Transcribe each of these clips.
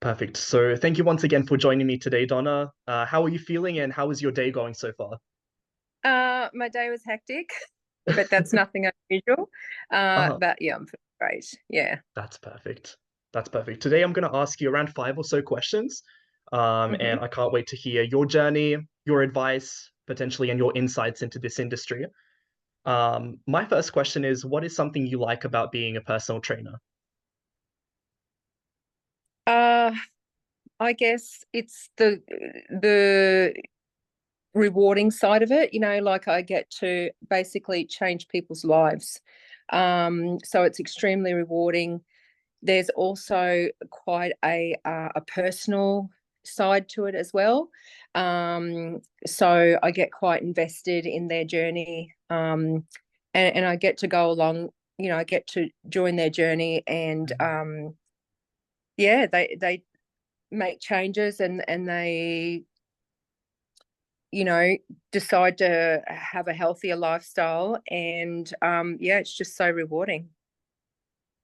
Perfect. So thank you once again for joining me today, Donna. How are you feeling and how is your day going so far? My day was hectic, but that's nothing unusual. Uh-huh. But yeah, I'm feeling great. Yeah. That's perfect. That's perfect. Today I'm going to ask you around five or so questions. hmm And I can't wait to hear your journey, your advice, potentially, and your insights into this industry. My first question is, what is something you like about being a personal trainer? Uh, I guess it's the rewarding side of it. Like I get to basically change people's lives. So it's extremely rewarding. There's also quite a personal side to it as well. So I get quite invested in their journey, and I get to go along. I get to join their journey, and yeah, they make changes, and they you know decide to have a healthier lifestyle, and yeah, it's just so rewarding.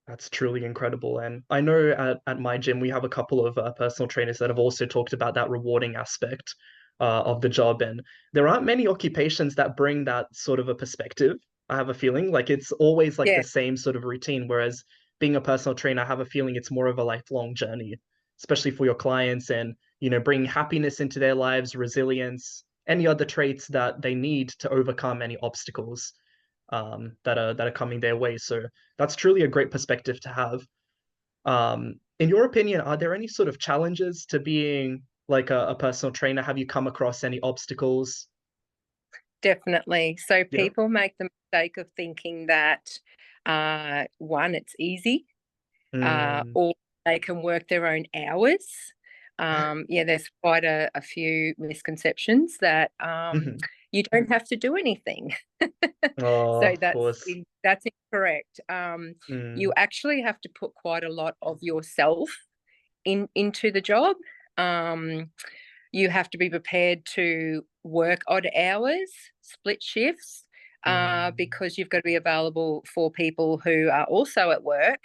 That's truly incredible. And I know at my gym, we have a couple of personal trainers that have also talked about that rewarding aspect of the job. And there aren't many occupations that bring that sort of a perspective. I have a feeling like it's always like the Yeah. same sort of routine. Whereas being a personal trainer, I have a feeling it's more of a lifelong journey, especially for your clients and, bringing happiness into their lives, resilience, any other traits that they need to overcome any obstacles that are coming their way. So that's truly a great perspective to have. In your opinion, are there any sort of challenges to being like a personal trainer? Have you come across any obstacles? Definitely. So Yeah. people make the mistake of thinking that one, it's easy, Mm, or they can work their own hours. Yeah, there's quite a few misconceptions that mhm. you don't have to do anything. Oh, So of course. that's incorrect. You Mm, actually have to put quite a lot of yourself into the job. Um, you have to be prepared to work odd hours, split shifts, mm, because you've got to be available for people who are also at work,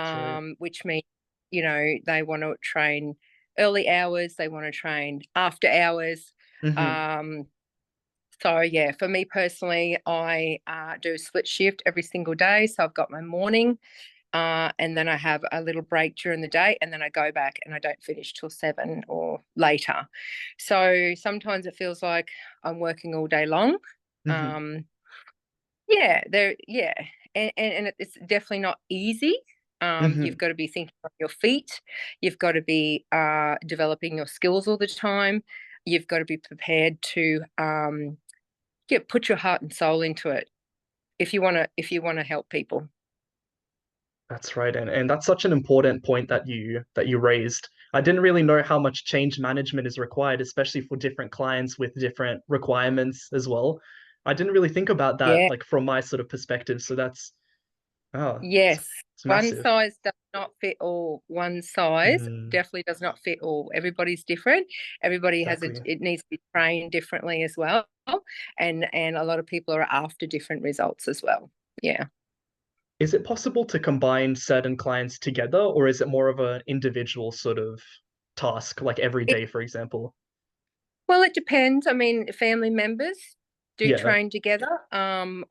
true. which means, they want to train early hours, they want to train after hours. Hmm. Um, so, yeah, for me personally, I do a split shift every single day. So I've got my morning, and then I have a little break during the day, and then I go back and I don't finish till 7 or later. So sometimes it feels like I'm working all day long. Hmm. Um, yeah, and it's definitely not easy. You've Hmm. got to be thinking on your feet. You've got to be developing your skills all the time. You've got to be prepared to yeah, put your heart and soul into it if you want to help people. That's right. And that's such an important point that you raised. I didn't really know how much change management is required, especially for different clients with different requirements as well. I didn't really think about that Yeah. like from my sort of perspective. So that's oh, it's, Yes, it's one massive. size does not fit all. One size Mm, definitely does not fit all. Everybody's different. Everybody exactly. it needs to be trained differently as well. And a lot of people are after different results as well. Yeah. Is it possible to combine certain clients together, or is it more of an individual sort of task, like every It, day, for example? well, it depends. I mean, family members do Yeah, train together,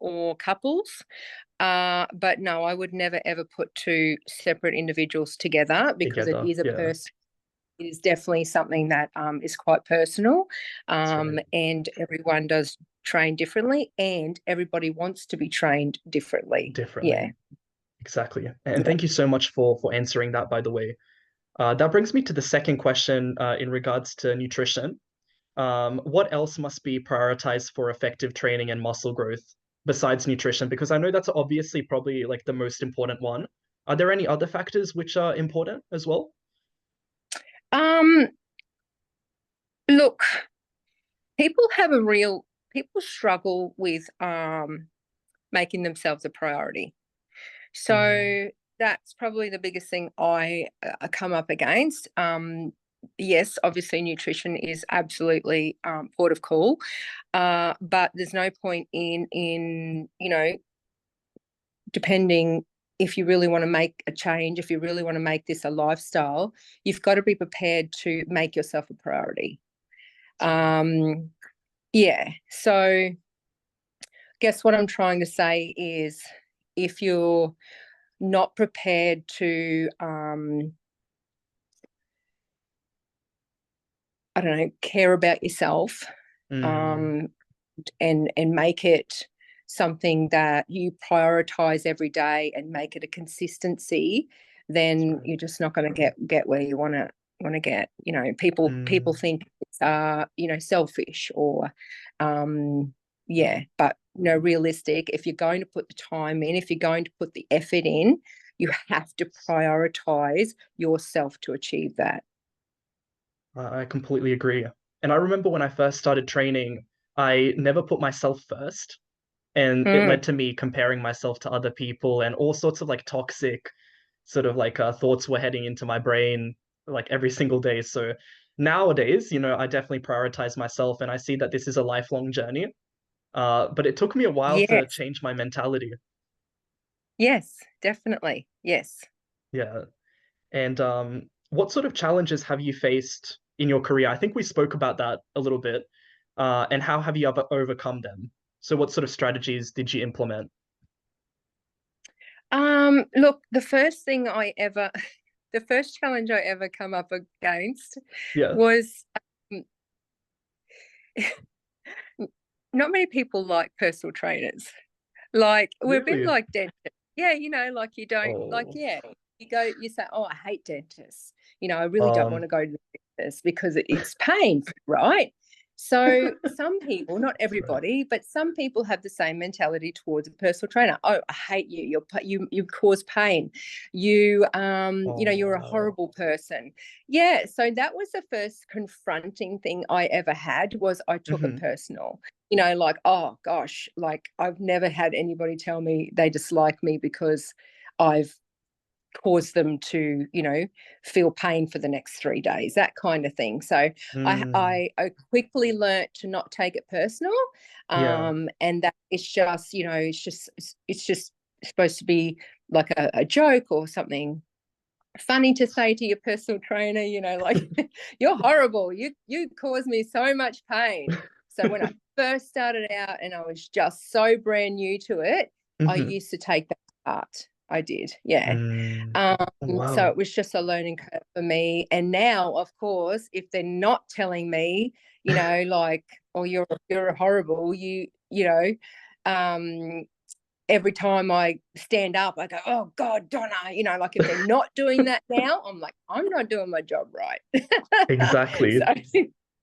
or couples. But no, I would never ever put two separate individuals together because it together. is a Yeah, person. It is definitely something that is quite personal, that's right. and everyone does train differently, and everybody wants to be trained differently. Differently. Yeah, Exactly. And yeah. thank you so much for answering that, by the way. That brings me to the second question in regards to nutrition. What else must be prioritized for effective training and muscle growth besides nutrition? Because I know that's obviously probably like the most important one. Are there any other factors which are important as well? Um, Look, people struggle with making themselves a priority. Mm, So that's probably the biggest thing I come up against. Yes, obviously nutrition is absolutely port of call, but there's no point in depending. if you really want to make a change, if you really want to make this a lifestyle, you've got to be prepared to make yourself a priority. Yeah. So guess what I'm trying to say is, if you're not prepared to, I don't know, care about yourself, Mm, and make it something that you prioritize every day and make it a consistency, that's then right. you're just not going to get where you want to get. You know, people Mm, think it's selfish, or yeah, but realistic. If you're going to put the time in, if you're going to put the effort in, you have to prioritize yourself to achieve that. I completely agree. And I remember when I first started training, I never put myself first. And it led Mm, to me comparing myself to other people, and all sorts of like toxic sort of like thoughts were heading into my brain like every single day. So nowadays, I definitely prioritize myself, and I see that this is a lifelong journey. But it took me a while to yes, change my mentality. yes, definitely, yes. Yeah. And what sort of challenges have you faced in your career? I think we spoke about that a little bit. And how have you ever overcome them? So what sort of strategies did you implement? Look, the first challenge I ever come up against Yeah. was, um, not many people like personal trainers. Like, we're a bit Really? like dentists. Yeah, like you don't like, Oh. yeah, you say, oh, I hate dentists. I really don't want Um, to go to the dentist because it's painful, right? So some people, not that's right. everybody, but some people have the same mentality towards a personal trainer. Oh, I hate you. You cause pain. You're a Oh. horrible person. Yeah. So that was the first confronting thing I ever had, was I took it Hmm. personal. Like, oh gosh, like I've never had anybody tell me they dislike me because I've caused them to, feel pain for the next 3 days, that kind of thing. So Mm. I quickly learnt to not take it personal. Yeah. And that it's just, it's just supposed to be like a joke or something funny to say to your personal trainer, like, you're horrible. You cause me so much pain. So when I first started out and I was just so brand new to it, I Hmm. used to take that part. I did, yeah. Mm. Um, so Wow. it was just a learning curve for me. And now, of course, if they're not telling me, like, oh, you're horrible, um, every time I stand up, I go, oh God, Donna, like, if they're not doing that now, I'm like, I'm not doing my job right. Exactly. So,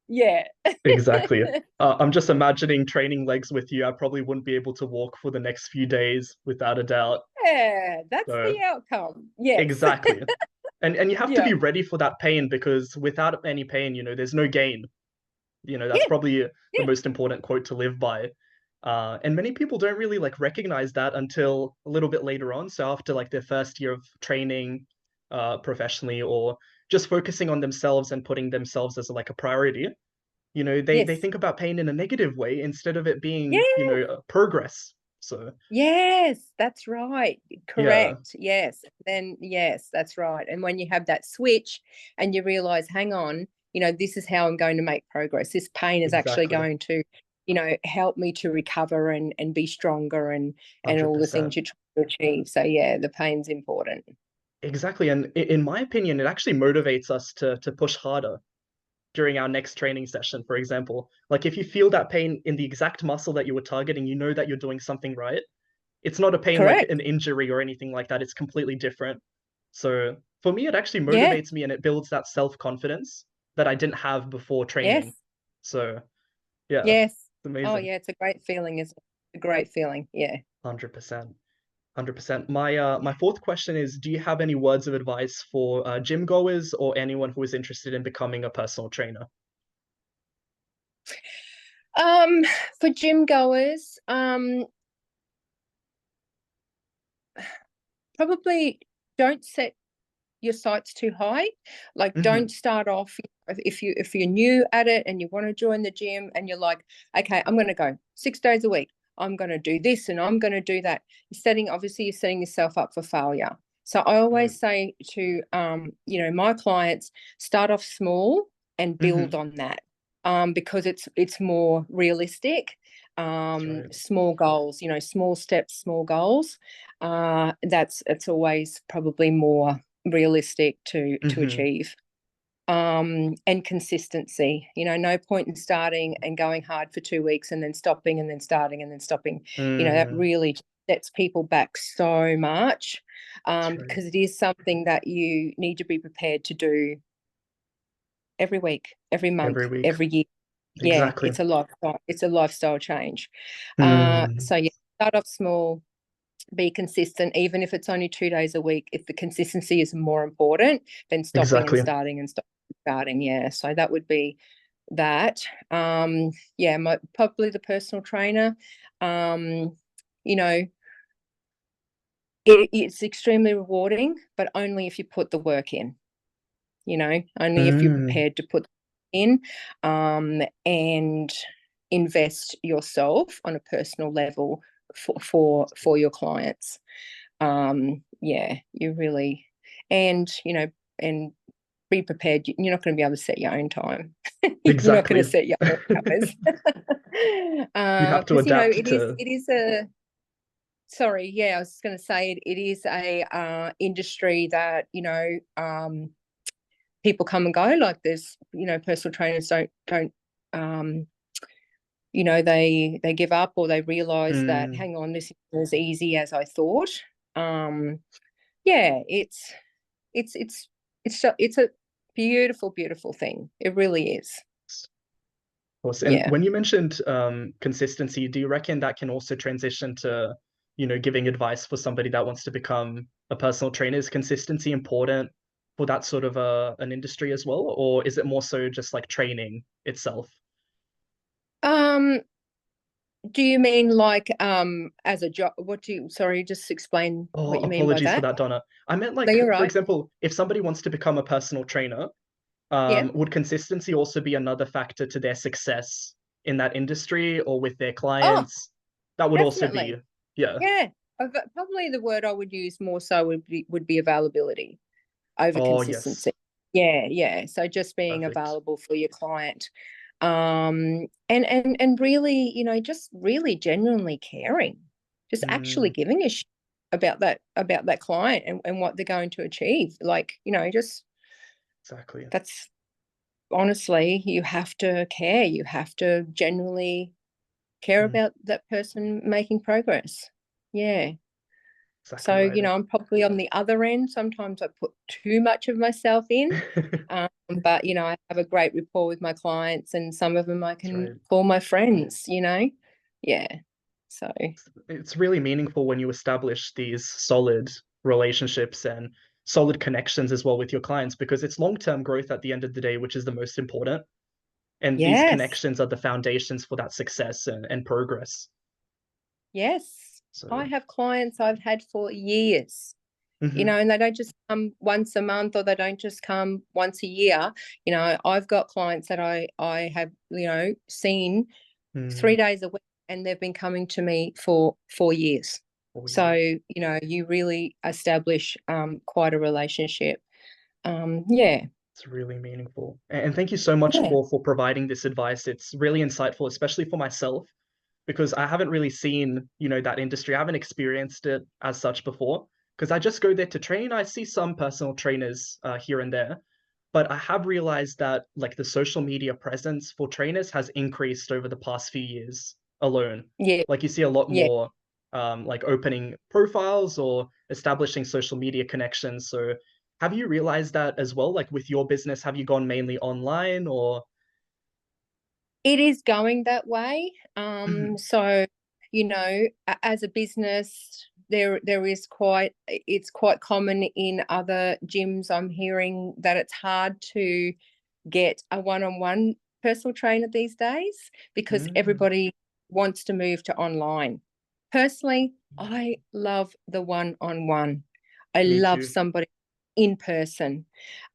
yeah. Exactly. I'm just imagining training legs with you. I probably wouldn't be able to walk for the next few days without a doubt. Yeah, that's So the outcome. Yes. exactly. And you have to Yeah. be ready for that pain, because without any pain, there's no gain. That's Yeah. probably the Yeah. most important quote to live by. And many people don't really like recognize that until a little bit later on. So after like their first year of training professionally, or just focusing on themselves and putting themselves as like a priority, they Yes. think about pain in a negative way instead of it being, Yeah. progress. So Yes, that's right. yeah, Correct. Yes. Then, yes, that's right. And when you have that switch and you realize, hang on, this is how I'm going to make progress. This pain is actually exactly. going to, help me to recover and be stronger, and all the things 100%. you're trying to achieve. So yeah, the pain's important. Exactly. And in my opinion, it actually motivates us to push harder during our next training session, for example. Like if you feel that pain in the exact muscle that you were targeting, you know that you're doing something right. It's not a pain like Correct. an injury or anything like that. It's completely different. So for me, it actually Yeah. motivates me, and it builds that self-confidence that I didn't have before training. Yes. So yeah, Yes. it's Oh amazing. yeah, it's a great feeling. It's a great feeling. Yeah. 100%. 100%. My fourth question is, do you have any words of advice for gym goers or anyone who is interested in becoming a personal trainer? Um, for gym goers, probably don't set your sights too high. Like, don't Hmm. start off, if you're new at it and you want to join the gym and you're like, okay, I'm going to go 6 days a week. I'm going to do this and I'm going to do that. You're setting yourself up for failure. So I always say to, my clients, start off small and build Mm-hmm. on that, because it's more realistic. That's right. Small goals, small steps, small goals. It's always probably more realistic to Mm-hmm. achieve. And consistency. No point in starting and going hard for 2 weeks and then stopping and then starting and then stopping. That Mm, really sets people back so much, that's right. because it is something that you need to be prepared to do every week, every month, Every week. every year. Yeah, Exactly. it's a lifestyle change. Mm, So yeah, start off small, be consistent, even if it's only 2 days a week. If the consistency is more important than stopping and exactly. starting and starting. Yeah. So that would be that. Yeah, probably the personal trainer. You know, it's extremely rewarding, but only if you put the work in, only if you're Mm, prepared to put in, and invest yourself on a personal level for your clients. Yeah, you really, and and be prepared. You're not going to be able to set your own time. You're not going to exactly. set your own hours. You have to Because adapt to. it is a sorry, yeah, I was going to say it is a industry that people come and go. Like there's personal trainers don't um they give up, or they realize that, Mm, hang on, this isn't as easy as I thought. um yeah, it's a beautiful, beautiful thing. It really is. of course. And Yeah. when you mentioned consistency, do you reckon that can also transition to, giving advice for somebody that wants to become a personal trainer? Is consistency important for that sort of an industry as well, or is it more so just like training itself? um do you mean like as a job? What do you Sorry, just explain Oh, what you mean by apologies for that. that, Donna. I meant No, like, you're for right. example, if somebody wants to become a personal trainer, Yeah. would consistency also be another factor to their success in that industry or with their Oh, clients? That would also be, definitely. yeah. Yeah. Probably the word I would use more so would be availability over Oh, yes. consistency. Yeah, yeah. So just being Perfect. available for your client, and really, just really genuinely caring, just actually Mm, giving a shit about that client and what they're going to achieve. Like, just exactly. that's honestly, you have to care. You have to genuinely care Mm, about that person making progress. Yeah. exactly So, right. I'm probably on the other end. Sometimes I put too much of myself in. Um, but, I have a great rapport with my clients, and some of them I That's can right. call my friends. Yeah. So, It's really meaningful when you establish these solid relationships and solid connections as well with your clients because it's long-term growth at the end of the day, which is the most important. And these yes, connections are the foundations for that success and progress. yes. I So, have clients I've had for years, mhm, and they don't just come once a month, or they don't just come once a year. I've got clients that I have, seen mm, 3 days a week, and they've been coming to me for 4 years. oh, So, yeah. you really establish quite a relationship. Yeah. It's really meaningful. And thank you so much Yeah. for providing this advice. It's really insightful, especially for myself, because I haven't really seen, that industry. I haven't experienced it as such before, because I just go there to train. I see some personal trainers here and there, but I have realized that like the social media presence for trainers has increased over the past few years alone. Yeah. Like you see a lot Yeah. more like opening profiles or establishing social media connections. So have you realized that as well? Like with your business, have you gone mainly online or? It is going that way. Mhm. So, as a business, it's quite common in other gyms. I'm hearing that it's hard to get a one-on-one personal trainer these days because Mm, everybody wants to move to online. Personally, I love the one-on-one. I me love too. somebody in person.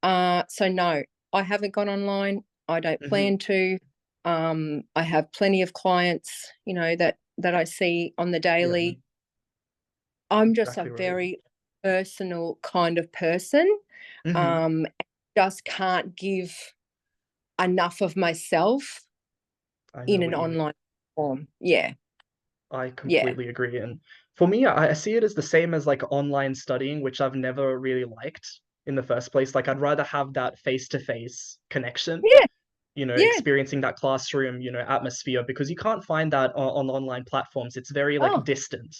So no, I haven't gone online. I don't Hmm. plan to. I have plenty of clients, that that I see on the Yeah, daily. I'm just a exactly right. very personal kind of person. Hmm. Um, just can't give enough of myself I know in an what you mean. online form. Yeah, I yeah. completely agree. And for me, I see it as the same as like online studying, which I've never really liked in the first place. Like I'd rather have that face-to-face connection, Yeah, yeah. experiencing that classroom, atmosphere, because you can't find that on online platforms. It's very like Oh, distant.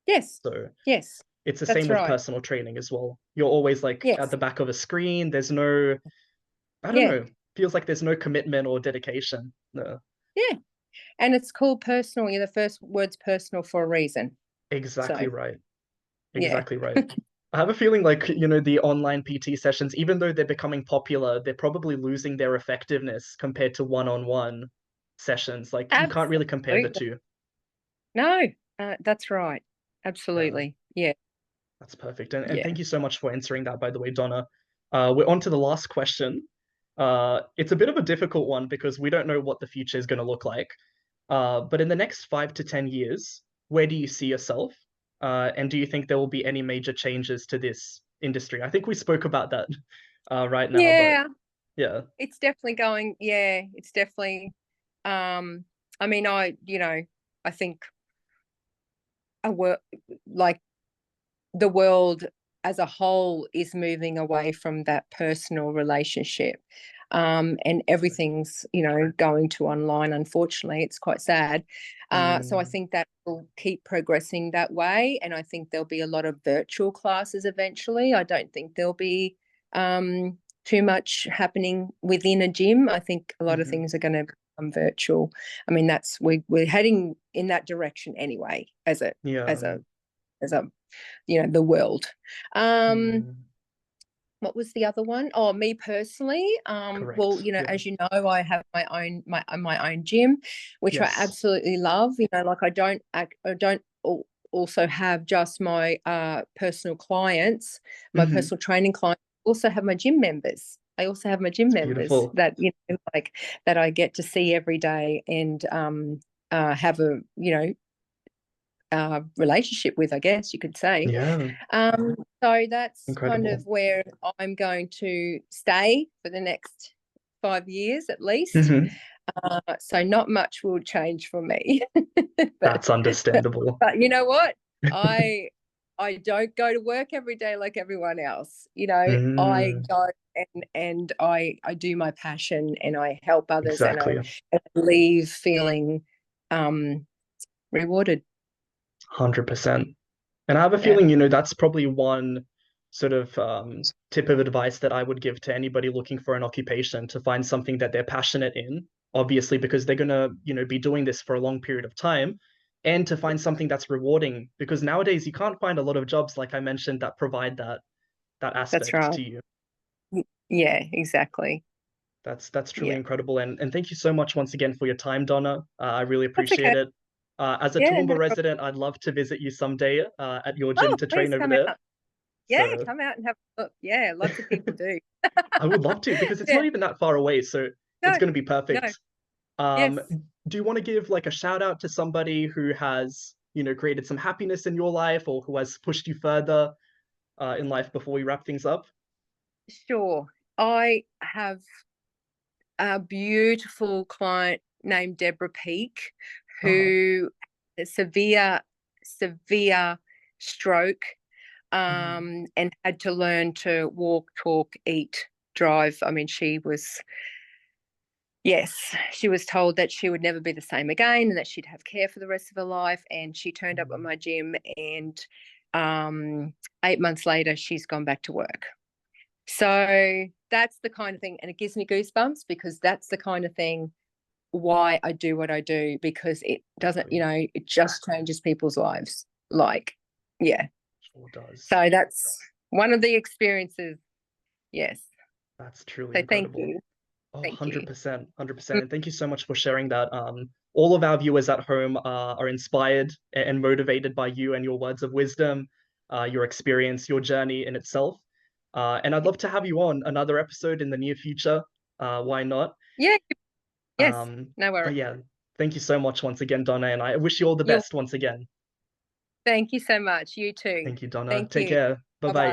yes, So yes. it's the same That's with right. personal training as well. You're always like at Yes, the back of a screen. There's no, I don't yeah, know, feels like there's no commitment or dedication. No, yeah. And it's called personal. Yeah, the first word's personal for a reason. exactly So, right. yeah. Exactly right. I have a feeling like, the online PT sessions, even though they're becoming popular, they're probably losing their effectiveness compared to one-on-one sessions. Like you can't really compare the Absolutely. two. No, that's right. Yeah, Absolutely. Yeah, that's perfect. And yeah. thank you so much for answering that, by the way, Donna. We're on to the last question. It's a bit of a difficult one because we don't know what the future is going to look like. But in the next 5 to 10 years, where do you see yourself? And do you think there will be any major changes to this industry? I think we spoke about that right now, but Yeah, yeah. it's definitely going, yeah, it's definitely um I mean, I think a work like the world as a whole is moving away from that personal relationship. And everything's, going to online. Unfortunately, it's quite sad. So I Mm, think that will keep progressing that way. And I think there'll be a lot of virtual classes eventually. I don't think there'll be too much happening within a gym. I think a lot of mhm. things are going to become virtual. I mean, we're heading in that direction anyway, Yeah. as a as a the world. Um, Mm, what was the other one? Oh, me personally. Well, correct. Yeah. as you know, I have my own gym, which I Yes. absolutely love. Like I don't also have just my personal clients, my Hmm. personal training clients. I also have my gym members. I also have my gym It's members beautiful. that like that I get to see every day and have a relationship with, I guess you could say. Yeah. So that's kind of Incredible. where I'm going to stay for the next 5 years at least. Hmm. So not much will change for me. but, That's understandable. but you know what? I I don't go to work every day like everyone else. I Mm, go and I do my passion and I help others and exactly. I leave feeling um rewarded. 100%. And I have a Yeah, feeling, that's probably one sort of tip of advice that I would give to anybody looking for an occupation to find something that they're passionate in, obviously, because they're gonna, be doing this for a long period of time, and to find something that's rewarding, because nowadays you can't find a lot of jobs, like I mentioned, that provide that that's aspect right. to you. Yeah, exactly. That's truly Yeah. incredible. And thank you so much once again for your time, Donna. I really That's appreciate okay. it. As a Yeah, no Toowoomba problem. resident, I'd love to visit you someday at your gym Oh, to please train over come there. out. Yeah, So come out and have a look. Yeah, lots of people do. I would love to because it's Yeah. not even that far away, so it's No, going to be no. perfect. Yes. Um, do you want to give like a shout out to somebody who has, created some happiness in your life or who has pushed you further in life before we wrap things up? Sure. I have a beautiful client named Deborah Peak Uh-huh. who had a severe stroke Mhm. and had to learn to walk, talk, eat, drive. I mean, yes, she was told that she would never be the same again and that she'd have care for the rest of her life. And she turned up at Mm. my gym, and 8 months later, she's gone back to work. So that's the kind of thing, and it gives me goosebumps because that's the kind of thing why I do what I do, because it doesn't, Exactly. it just changes people's lives. Like, yeah. Sure does. So that's one of the experiences. Yes. That's truly So thank incredible. you. Oh, Thank you. 100%, Mm. 100%. And thank you so much for sharing that. All of our viewers at home are inspired and motivated by you and your words of wisdom, your experience, your journey in itself. And I'd love to have you on another episode in the near future. Why not? Yeah. Yes. Um, No worries. but yeah, Thank you so much once again, Donna, and I wish you all the You're best once again. Thank you so much. You too. Thank you, Donna. Thank Take you. care. Bye Bye bye. bye.